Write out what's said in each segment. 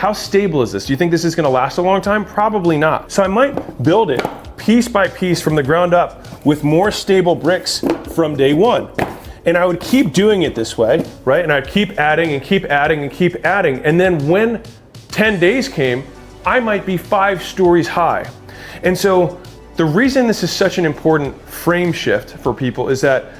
How stable is this? Do you think this is gonna last a long time? Probably not. So I might build it piece by piece from the ground up with more stable bricks from day one. And I would keep doing it this way, right? And I'd keep adding and keep adding and keep adding. And then when 10 days came, I might be 5 stories high. And so the reason this is such an important frame shift for people is that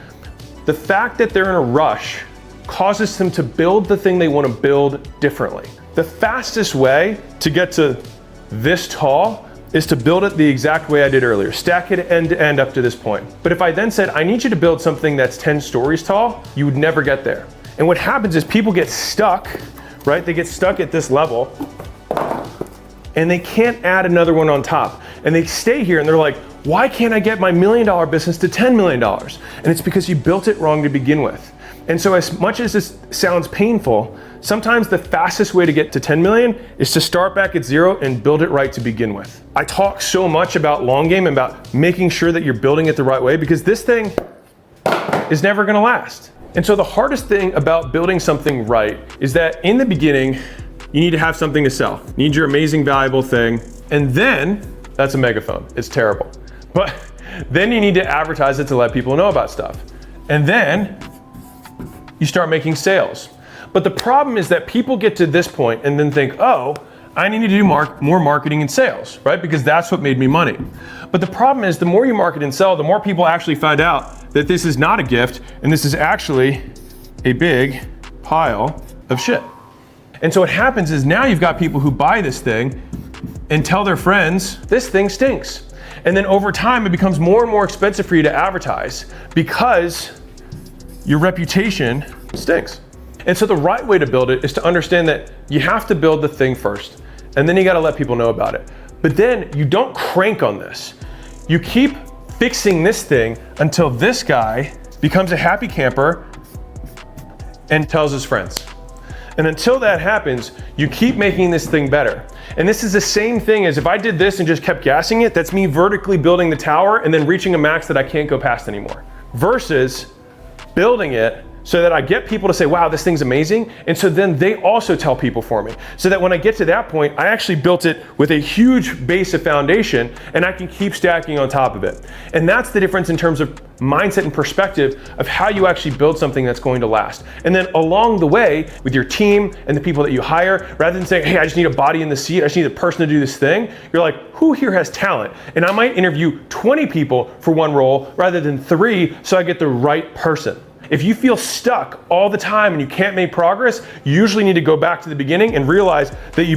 the fact that they're in a rush causes them to build the thing they want to build differently. The fastest way to get to this tall is to build it the exact way I did earlier, stack it end to end up to this point. But if I then said, I need you to build something that's 10 stories tall, you would never get there. And what happens is people get stuck, right? They get stuck at this level and they can't add another one on top. And they stay here and they're like, why can't I get my $1 million business to $10 million? And it's because you built it wrong to begin with. And so as much as this sounds painful, sometimes the fastest way to get to 10 million is to start back at 0 and build it right to begin with. I talk so much about long game and about making sure that you're building it the right way because this thing is never gonna last. And so the hardest thing about building something right is that in the beginning, you need to have something to sell. You need your amazing, valuable thing. And then, that's a megaphone, it's terrible. But then you need to advertise it to let people know about stuff. And then you start making sales. But the problem is that people get to this point and then think, oh, I need to do more marketing and sales, right? Because that's what made me money. But the problem is the more you market and sell, the more people actually find out that this is not a gift and this is actually a big pile of shit. And so what happens is now you've got people who buy this thing and tell their friends, this thing stinks. And then over time, it becomes more and more expensive for you to advertise because your reputation stinks. And so the right way to build it is to understand that you have to build the thing first, and then you gotta let people know about it. But then you don't crank on this. You keep fixing this thing until this guy becomes a happy camper and tells his friends. And until that happens, you keep making this thing better. And this is the same thing as if I did this and just kept gassing it, that's me vertically building the tower and then reaching a max that I can't go past anymore. Versus building it so that I get people to say, wow, this thing's amazing. And so then they also tell people for me. So that when I get to that point, I actually built it with a huge base of foundation and I can keep stacking on top of it. And that's the difference in terms of mindset and perspective of how you actually build something that's going to last. And then along the way with your team and the people that you hire, rather than saying, hey, I just need a body in the seat, I just need a person to do this thing, you're like, who here has talent? And I might interview 20 people for one role rather than 3 so I get the right person. If you feel stuck all the time and you can't make progress, you usually need to go back to the beginning and realize that you